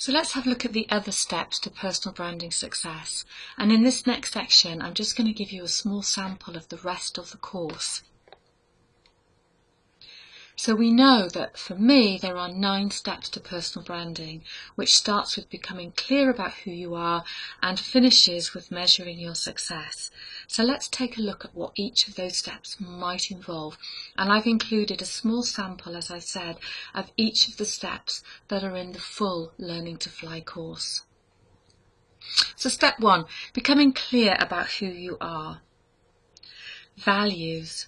So let's have a look at the other steps to personal branding success. And in this next section, I'm just going to give you a small sample of the rest of the course. So we know that for me, there are 9 steps to personal branding, which starts with becoming clear about who you are and finishes with measuring your success. So let's take a look at what each of those steps might involve. And I've included a small sample, as I said, of each of the steps that are in the full Learning to Fly course. So step 1, becoming clear about who you are. Values.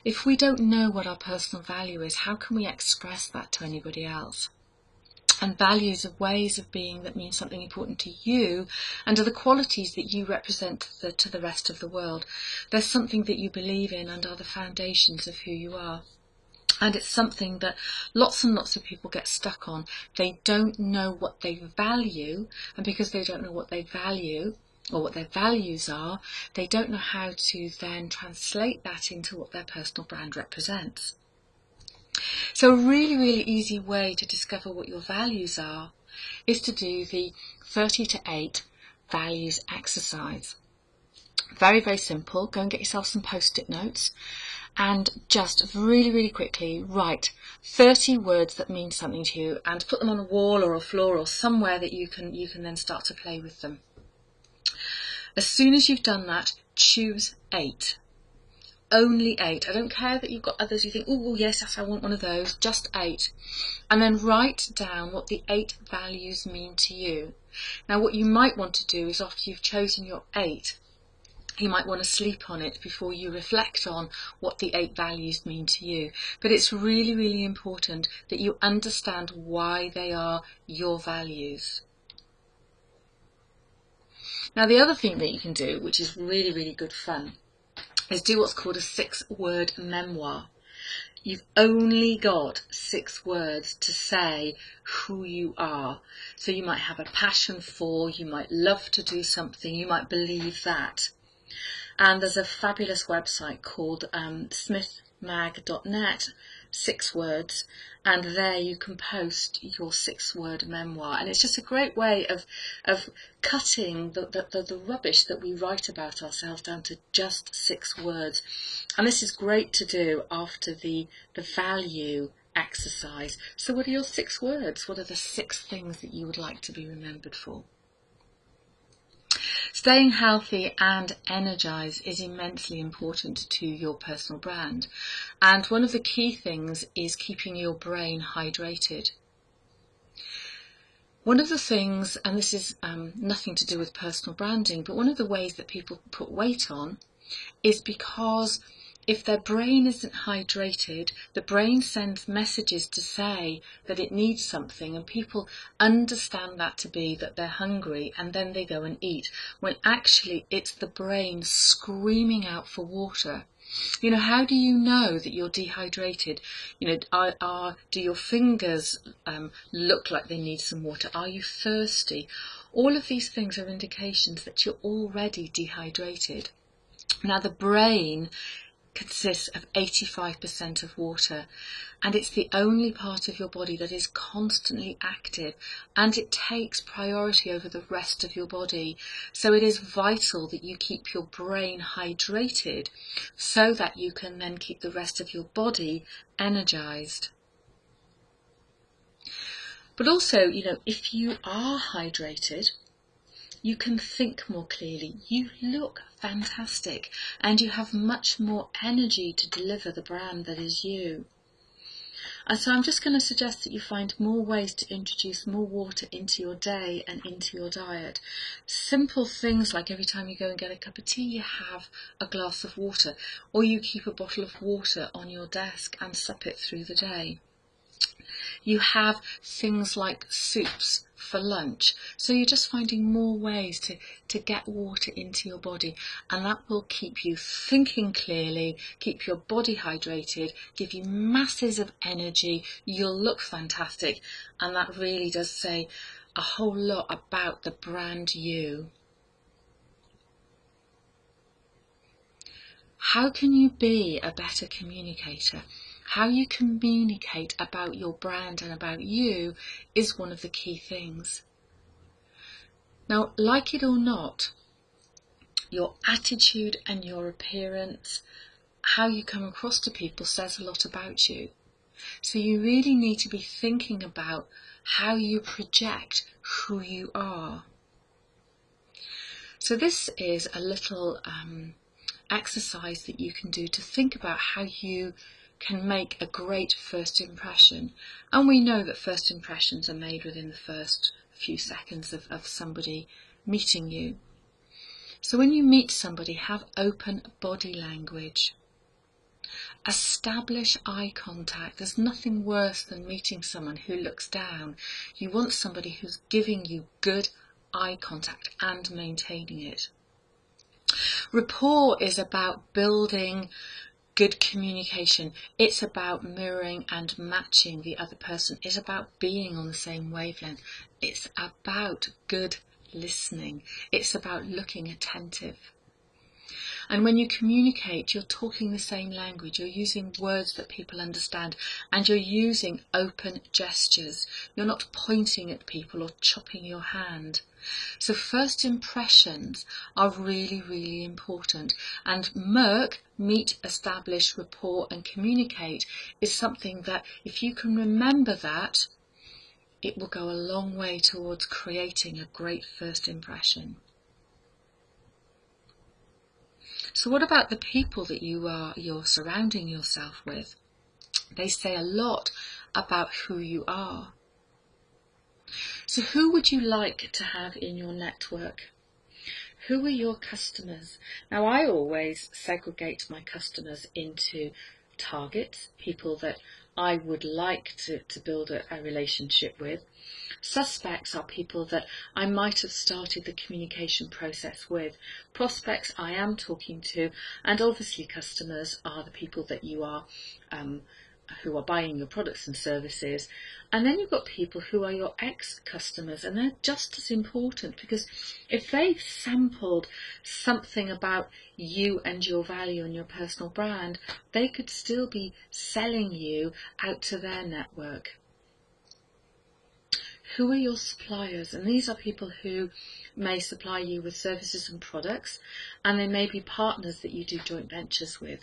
If we don't know what our personal value is, how can we express that to anybody else? And values are ways of being that mean something important to you and are the qualities that you represent to the rest of the world. They're something that you believe in and are the foundations of who you are. And it's something that lots and lots of people get stuck on. They don't know what they value, and because they don't know what they value, or what their values are, they don't know how to then translate that into what their personal brand represents. So a really easy way to discover what your values are is to do the 30 to 8 values exercise. Very simple. Go and get yourself some post-it notes and just really quickly write 30 words that mean something to you and put them on a wall or a floor or somewhere that you can then start to play with them. As soon as you've done that, choose 8. Only 8. I don't care that you've got others you think, oh yes, I want one of those. Just 8. And then write down what the 8 values mean to you. Now what you might want to do is, after you've chosen your 8, you might want to sleep on it before you reflect on what the 8 values mean to you. But it's really important that you understand why they are your values. Now the other thing that you can do, which is really good fun, is do what's called a 6-word memoir. You've only got 6 words to say who you are. So you might have a passion for, you might love to do something, you might believe that. And there's a fabulous website called smithmag.net, 6 words, and there you can post your 6-word memoir. And it's just a great way of cutting the rubbish that we write about ourselves down to just 6 words. And this is great to do after the value exercise. So what are your 6 words? What are the 6 things that you would like to be remembered for? Staying healthy and energized is immensely important to your personal brand. And one of the key things is keeping your brain hydrated. One of the things, and this is nothing to do with personal branding, but one of the ways that people put weight on is because if their brain isn't hydrated, the brain sends messages to say that it needs something, and people understand that to be that they're hungry, and then they go and eat, when actually it's the brain screaming out for water. You know, how do you know that you're dehydrated? You know, do your fingers look like they need some water? Are you thirsty? All of these things are indications that you're already dehydrated. Now, the brain consists of 85% of water, and it's the only part of your body that is constantly active, and it takes priority over the rest of your body. So it is vital that you keep your brain hydrated so that you can then keep the rest of your body energized. But also, you know, if you are hydrated, you can think more clearly, you look fantastic, and you have much more energy to deliver the brand that is you. And so I'm just going to suggest that you find more ways to introduce more water into your day and into your diet. Simple things like every time you go and get a cup of tea, you have a glass of water, or you keep a bottle of water on your desk and sup it through the day. You have things like soups for lunch. So you're just finding more ways to get water into your body, and that will keep you thinking clearly, keep your body hydrated, give you masses of energy. You'll look fantastic, and that really does say a whole lot about the brand you. How can you be a better communicator? How you communicate about your brand and about you is one of the key things. Now, like it or not, your attitude and your appearance, how you come across to people, says a lot about you. So you really need to be thinking about how you project who you are. So this is a little exercise that you can do to think about how you can make a great first impression. And we know that first impressions are made within the first few seconds of somebody meeting you. So when you meet somebody, have open body language. Establish eye contact. There's nothing worse than meeting someone who looks down. You want somebody who's giving you good eye contact and maintaining it. Rapport is about building good communication. It's about mirroring and matching the other person. It's about being on the same wavelength. It's about good listening. It's about looking attentive. And when you communicate, you're talking the same language, you're using words that people understand, and you're using open gestures. You're not pointing at people or chopping your hand. So first impressions are really, really important. And meet, establish, rapport and communicate is something that if you can remember that, it will go a long way towards creating a great first impression. So what about the people that you're surrounding yourself with? They say a lot about who you are. So who would you like to have in your network? Who are your customers? Now, I always segregate my customers into targets, people that I would like to build a relationship with. Suspects are people that I might have started the communication process with. Prospects I am talking to, and obviously customers are the people that you are who are buying your products and services. And then you've got people who are your ex-customers, and they're just as important, because if they've sampled something about you and your value and your personal brand, they could still be selling you out to their network. Who are your suppliers? And these are people who may supply you with services and products, and they may be partners that you do joint ventures with.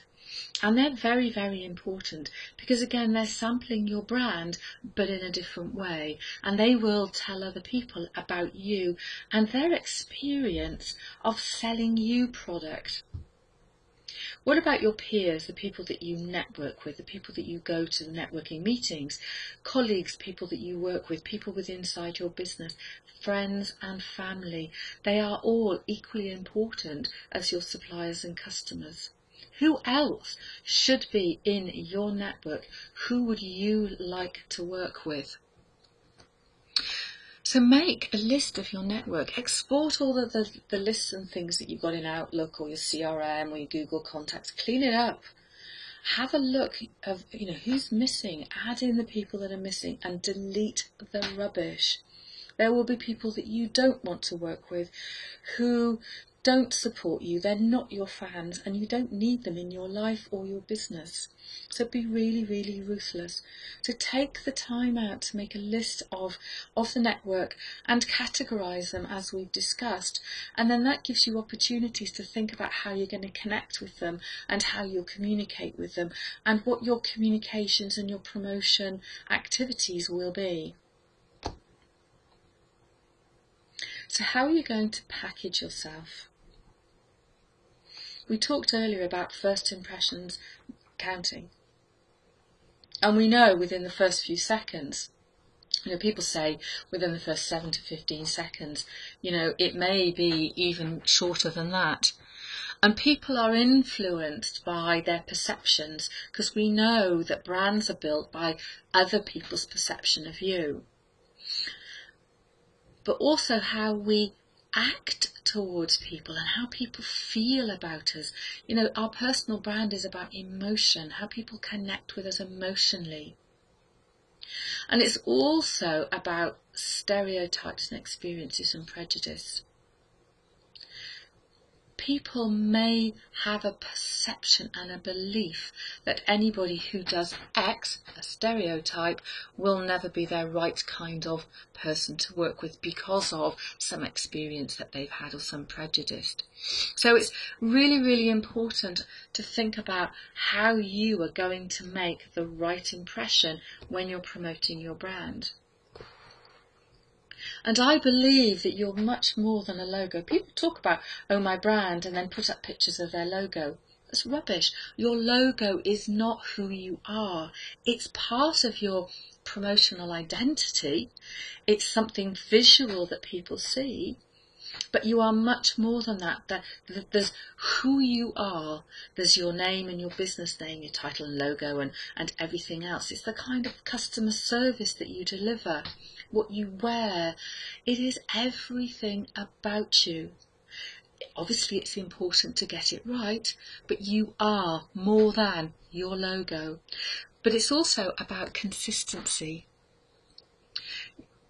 And they're very, very important, because again, they're sampling your brand, but in a different way. And they will tell other people about you and their experience of selling you product. What about your peers, the people that you network with, the people that you go to networking meetings, colleagues, people that you work with, people with inside your business, friends and family? They are all equally important as your suppliers and customers. Who else should be in your network? Who would you like to work with? So make a list of your network. Export all the lists and things that you've got in Outlook or your CRM or your Google Contacts. Clean it up. Have a look of who's missing. Add in the people that are missing and delete the rubbish. There will be people that you don't want to work with, who don't support you. They're not your fans, and you don't need them in your life or your business. So be really, really ruthless. So take the time out to make a list of the network and categorise them as we've discussed. And then that gives you opportunities to think about how you're going to connect with them and how you'll communicate with them and what your communications and your promotion activities will be. So how are you going to package yourself? We talked earlier about first impressions counting. And we know within the first few seconds, people say within the first 7 to 15 seconds, it may be even shorter than that. And people are influenced by their perceptions, because we know that brands are built by other people's perception of you. But also how we act towards people and how people feel about us. Our personal brand is about emotion, how people connect with us emotionally. And it's also about stereotypes and experiences and prejudice. people may have a perception and a belief that anybody who does X, a stereotype, will never be their right kind of person to work with because of some experience that they've had or some prejudice. So it's really, really important to think about how you are going to make the right impression when you're promoting your brand. And I believe that you're much more than a logo. People talk about, oh, my brand, and then put up pictures of their logo. That's rubbish. Your logo is not who you are. It's part of your promotional identity. It's something visual that people see. But you are much more than that. There's who you are. There's your name and your business name, your title and logo and everything else. It's the kind of customer service that you deliver, what you wear. It is everything about you. Obviously, it's important to get it right, but you are more than your logo. But it's also about consistency.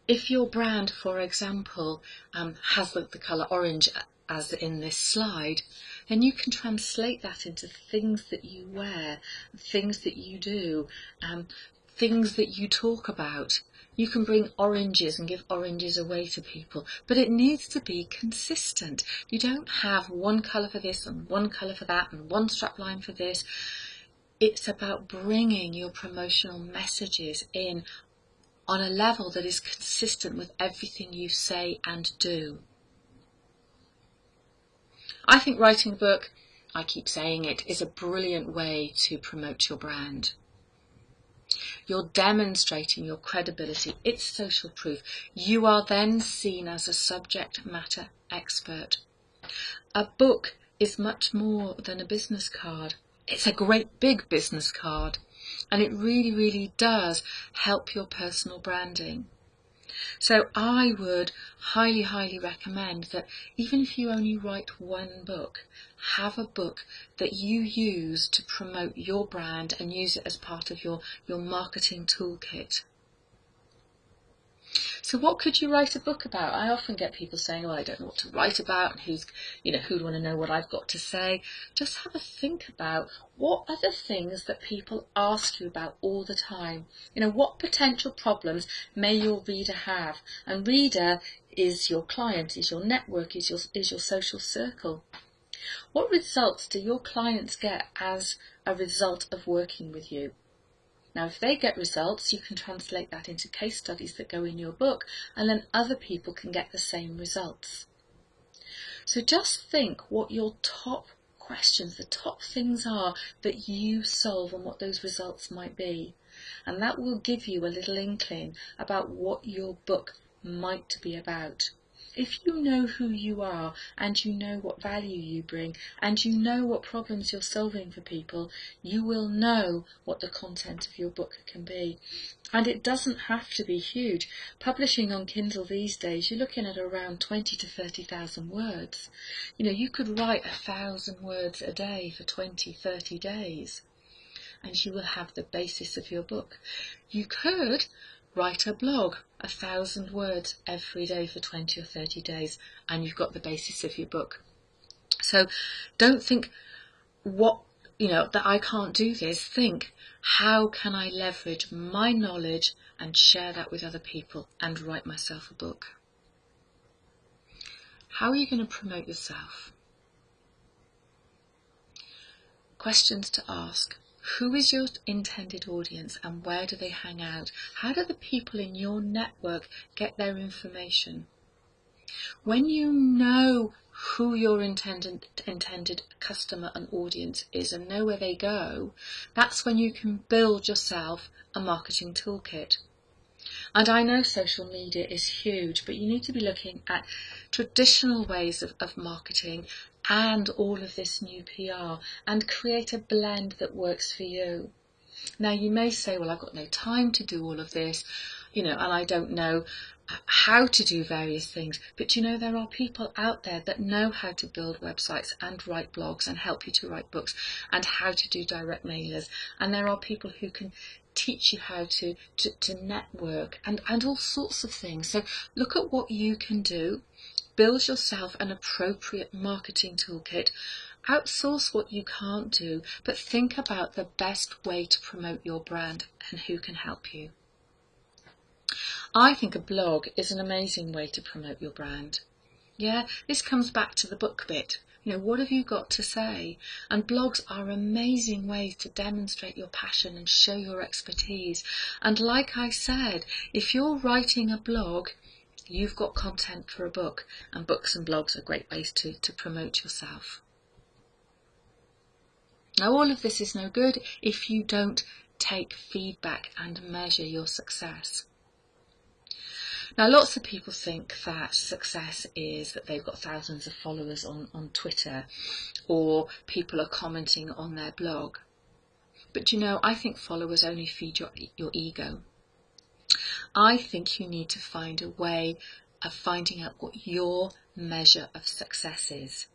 If your brand, for example, has the colour orange as in this slide, then you can translate that into things that you wear, things that you do, things that you talk about. You can bring oranges and give oranges away to people, but it needs to be consistent. You don't have one colour for this and one colour for that and one strapline for this. It's about bringing your promotional messages in on a level that is consistent with everything you say and do. I think writing a book, I keep saying it, is a brilliant way to promote your brand. You're demonstrating your credibility. It's social proof. You are then seen as a subject matter expert. A book is much more than a business card. It's a great big business card. And it really, really does help your personal branding. So I would highly, highly recommend that even if you only write one book, have a book that you use to promote your brand and use it as part of your marketing toolkit. So what could you write a book about? I often get people saying, oh, I don't know what to write about, and who'd want to know what I've got to say. Just have a think about what are the things that people ask you about all the time. What potential problems may your reader have? And reader is your client, is your network, is your social circle. What results do your clients get as a result of working with you? Now, if they get results, you can translate that into case studies that go in your book, and then other people can get the same results. So just think what your top questions, the top things are that you solve and what those results might be. And that will give you a little inkling about what your book might be about. If you know who you are and you know what value you bring and you know what problems you're solving for people, you will know what the content of your book can be. And it doesn't have to be huge. Publishing on Kindle these days, you're looking at around 20 to 30,000 words. You could write 1,000 words a day for 20, 30 days, and you will have the basis of your book. You could write a blog, 1,000 words every day for 20 or 30 days, and you've got the basis of your book. So don't think that I can't do this. Think, how can I leverage my knowledge and share that with other people and write myself a book? How are you going to promote yourself? Questions to ask. Who is your intended audience and where do they hang out? How do the people in your network get their information? When you know who your intended customer and audience is and know where they go, that's when you can build yourself a marketing toolkit. And I know social media is huge, but you need to be looking at traditional ways of marketing and all of this new PR and create a blend that works for you. Now you may say, well, I've got no time to do all of this, and I don't know how to do various things. But there are people out there that know how to build websites and write blogs and help you to write books and how to do direct mailers. And there are people who can teach you how to network and all sorts of things. So look at what you can do. Build yourself an appropriate marketing toolkit. Outsource what you can't do, but think about the best way to promote your brand and who can help you. I think a blog is an amazing way to promote your brand. Yeah, this comes back to the book bit. What have you got to say? And blogs are amazing ways to demonstrate your passion and show your expertise. And like I said, if you're writing a blog, you've got content for a book, and books and blogs are great ways to promote yourself. Now, all of this is no good if you don't take feedback and measure your success. Now, lots of people think that success is that they've got thousands of followers on Twitter, or people are commenting on their blog. But I think followers only feed your ego. I think you need to find a way of finding out what your measure of success is.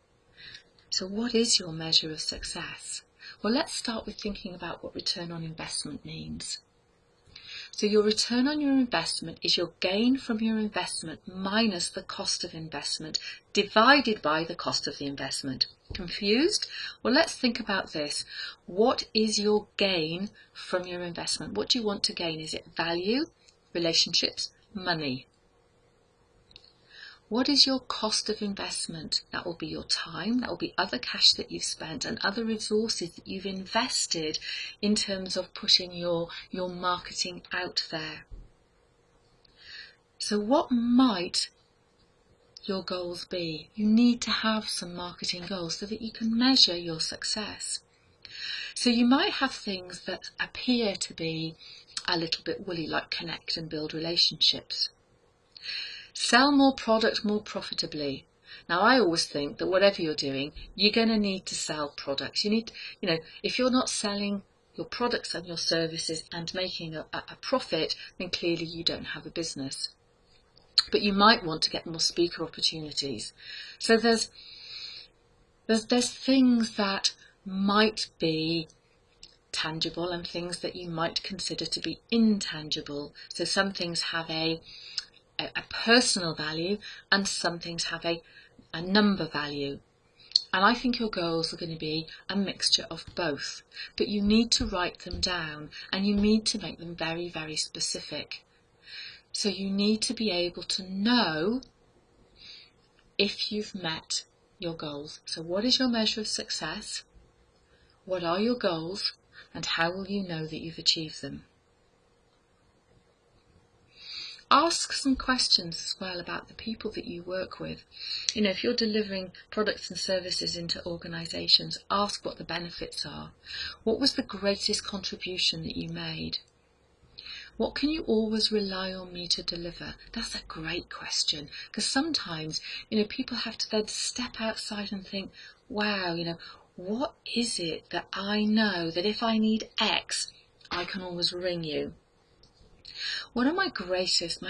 So what is your measure of success? Well, let's start with thinking about what return on investment means. So your return on your investment is your gain from your investment minus the cost of investment divided by the cost of the investment. Confused? Well, let's think about this. What is your gain from your investment? What do you want to gain? Is it value, relationships, money? What is your cost of investment? That will be your time, that will be other cash that you've spent and other resources that you've invested in terms of putting your marketing out there. So what might your goals be? You need to have some marketing goals so that you can measure your success. So you might have things that appear to be a little bit woolly, like connect and build relationships. Sell more product more profitably. Now, I always think that whatever you're doing, you're going to need to sell products. You need, if you're not selling your products and your services and making a profit, then clearly you don't have a business. But you might want to get more speaker opportunities. So there's things that might be tangible and things that you might consider to be intangible. So some things have a personal value and some things have a number value. And I think your goals are going to be a mixture of both. But you need to write them down and you need to make them very, very specific. So you need to be able to know if you've met your goals. So what is your measure of success? What are your goals? And how will you know that you've achieved them? Ask some questions as well about the people that you work with. If you're delivering products and services into organisations, ask what the benefits are. What was the greatest contribution that you made? What can you always rely on me to deliver? That's a great question, because sometimes, people have to then step outside and think, wow, what is it that I know that if I need X, I can always ring you? What are my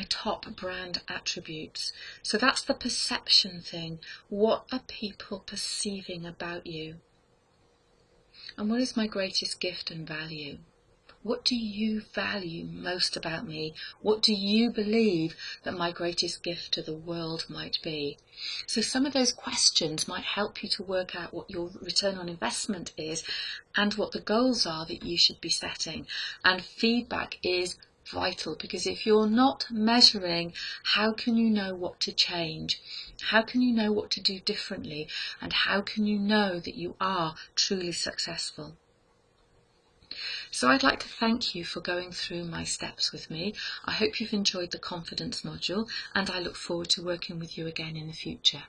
top brand attributes? So that's the perception thing. What are people perceiving about you? And what is my greatest gift and value? What do you value most about me? What do you believe that my greatest gift to the world might be? So some of those questions might help you to work out what your return on investment is and what the goals are that you should be setting. And feedback is vital, because if you're not measuring, how can you know what to change? How can you know what to do differently? And how can you know that you are truly successful? So I'd like to thank you for going through my steps with me. I hope you've enjoyed the confidence module, and I look forward to working with you again in the future.